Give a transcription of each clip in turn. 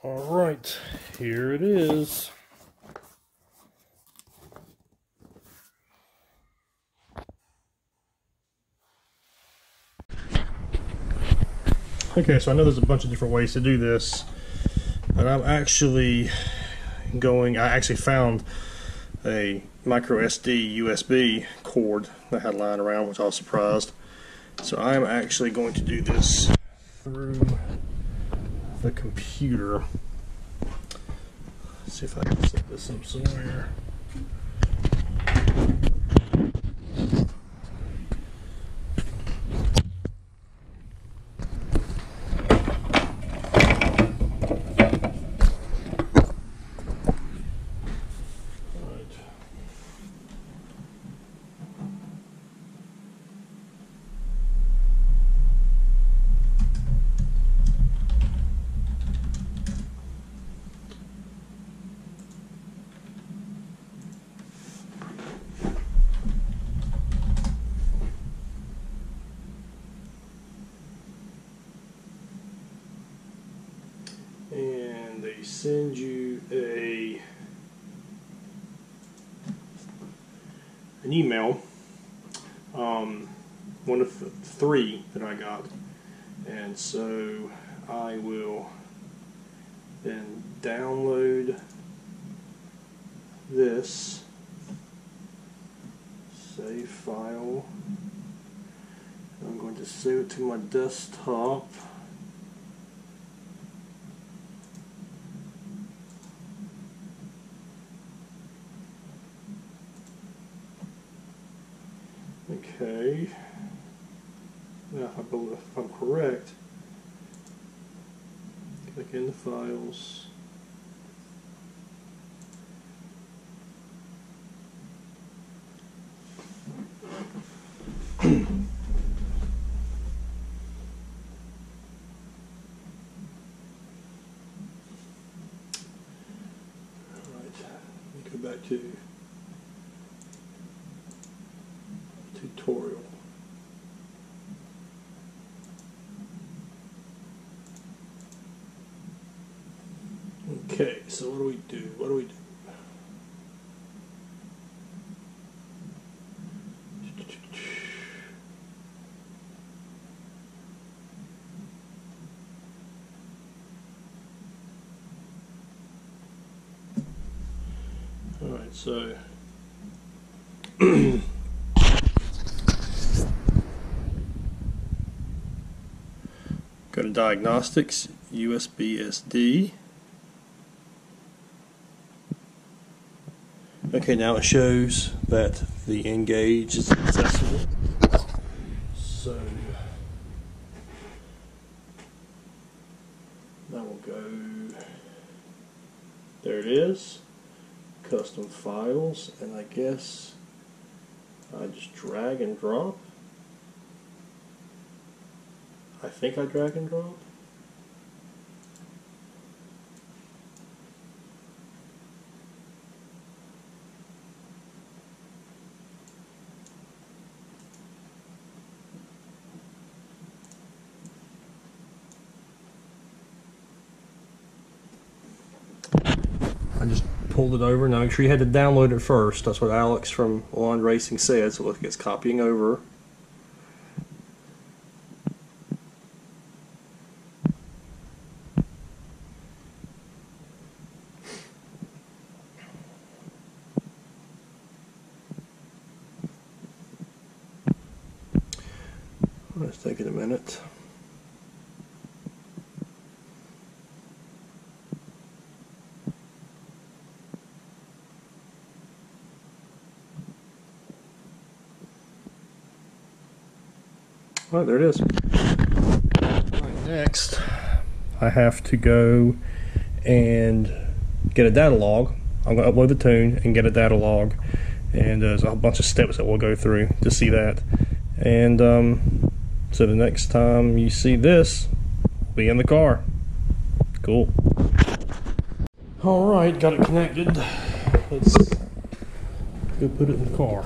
Alright, here it is. Okay, so I know there's a bunch of different ways to do this, but I'm actually I actually found a micro SD USB cord that I had lying around, which I was surprised. So I'm actually going to do this through the computer. Let's see if I can set this up somewhere. And they send you an email, one of the 3 that I got, and so I will then download this, save file. I'm going to save it to my desktop. Okay, now if I'm correct, click in the files, alright, let me go back to tutorial. Okay, so what do we do? Alright, so go to Diagnostics, USB SD. Okay, now it shows that the nGage is accessible. So now we'll go, there it is, custom files, and I guess I just drag and drop. I think I drag and drop. I just pulled it over. Now make sure you had to download it first. That's what Alex from Lund Racing said. So look, it's copying over. It's taking a minute. All right, there it is. Right, next, I have to go and get a data log. I'm going to upload the tune and get a data log, and there's a bunch of steps that we'll go through to see that. And so the next time you see this, we'll be in the car. Cool. All right, got it connected. Let's go put it in the car.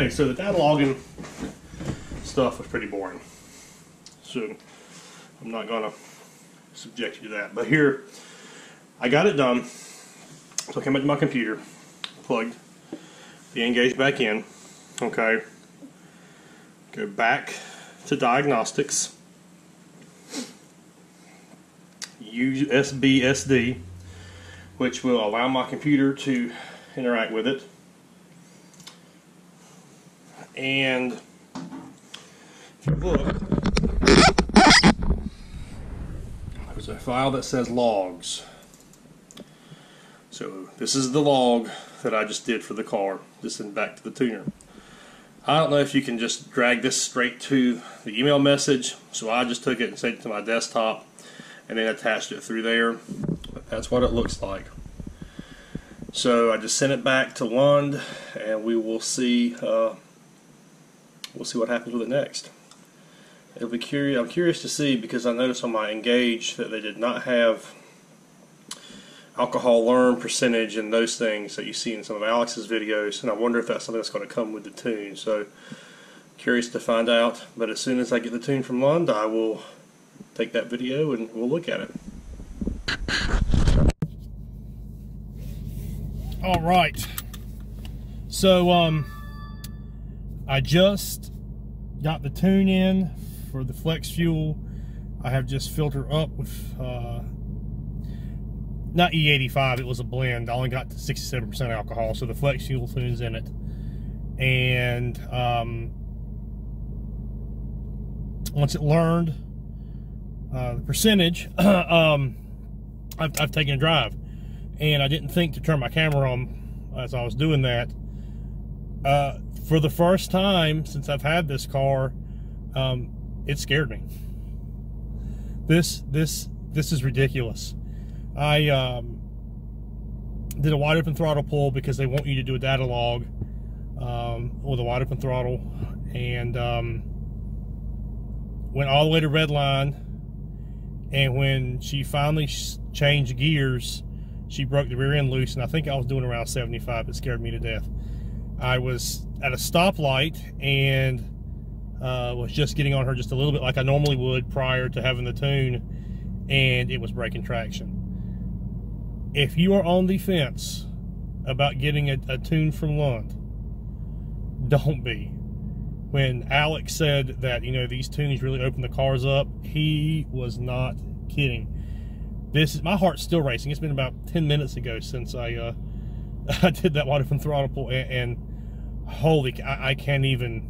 Okay, so the data logging stuff was pretty boring, so I'm not gonna subject you to that. But here, I got it done. So I came back to my computer, plugged the nGage back in. Okay, go back to diagnostics, USB SD, which will allow my computer to interact with it. And if you look, there's a file that says logs. So this is the log that I just did for the car, just in back to the tuner. I don't know if you can just drag this straight to the email message, so I just took it and sent it to my desktop and then attached it through there. But that's what it looks like. So I just sent it back to Lund, and we will see. We'll see what happens with it next. It'll be curious. I'm curious to see, because I noticed on my nGage that they did not have alcohol learn percentage and those things that you see in some of Alex's videos, and I wonder if that's something that's going to come with the tune. So curious to find out. But as soon as I get the tune from Lund, I will take that video and we'll look at it. All right. So I just got the tune in for the flex fuel. I have just filtered up with not E85, it was a blend. I only got to 67% alcohol, so the flex fuel tune's in it. And once it learned the percentage, I've taken a drive, and I didn't think to turn my camera on as I was doing that. For the first time since I've had this car, it scared me. This is ridiculous. I did a wide open throttle pull because they want you to do a data log with a wide open throttle, and went all the way to red line. And when she finally changed gears, she broke the rear end loose, and I think I was doing around 75. It scared me to death. I was at a stoplight and was just getting on her just a little bit like I normally would prior to having the tune, and it was breaking traction. If you are on the fence about getting a tune from Lund, don't be. When Alex said that, you know, these tunes really open the cars up, he was not kidding. My heart's still racing. It's been about 10 minutes ago since I I did that wide open throttle pull, and holy, I can't even.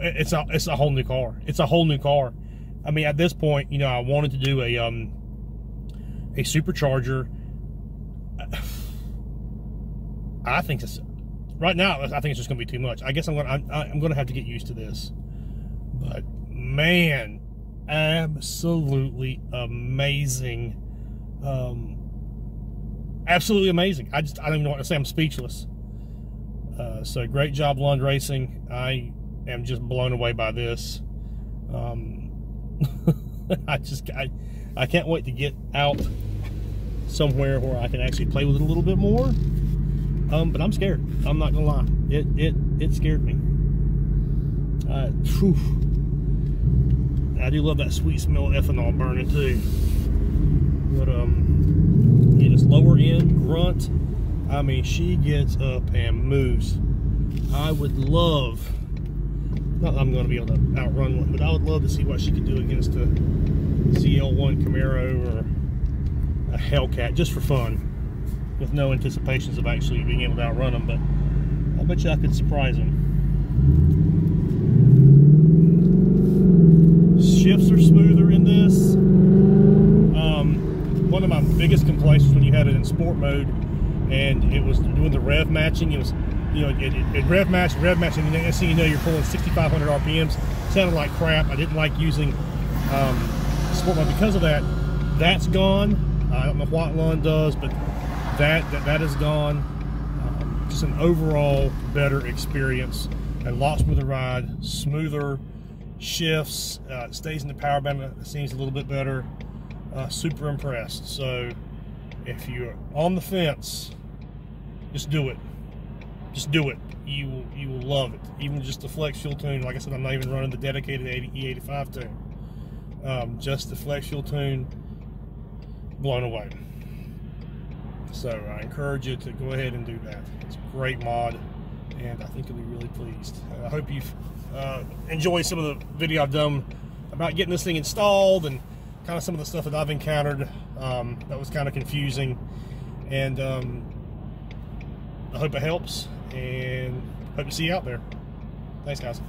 It's a whole new car. It's a whole new car. I mean, at this point, you know, I wanted to do a supercharger. I think it's right now. I think it's just going to be too much. I guess I'm going to have to get used to this. But man, absolutely amazing. Absolutely amazing. I don't even know what to say. I'm speechless. So great job, Lund Racing. I am just blown away by this. I can't wait to get out somewhere where I can actually play with it a little bit more. But I'm scared. I'm not gonna lie. It scared me. I do love that sweet smell of ethanol burning too. But yeah, this lower end grunt, I mean, she gets up and moves. I would love, not that I'm going to be able to outrun one, but I would love to see what she could do against a ZL1 Camaro or a Hellcat, just for fun, with no anticipations of actually being able to outrun them. But I bet you I could surprise them. Shifts are smoother in this. One of my biggest complaints was when you had it in sport mode and it was doing the rev matching. It was, you know, it rev matched, and the next thing you know, you're pulling 6,500 RPMs. Sounded like crap. I didn't like using sport mode because of that. That's gone. I don't know what Lund does, but that is gone. Just an overall better experience. A lot smoother ride, smoother shifts. It stays in the power band. It seems a little bit better. Super impressed. So if you're on the fence, just do it. just do it. You will love it. Even just the flex fuel tune. Like I said, I'm not even running the dedicated E85 tune. Just the flex fuel tune, blown away. So I encourage you to go ahead and do that. It's a great mod, and I think you'll be really pleased. I hope you've enjoyed some of the video I've done about getting this thing installed and kind of some of the stuff that I've encountered that was kind of confusing. And I hope it helps, and hope to see you out there. Thanks, guys.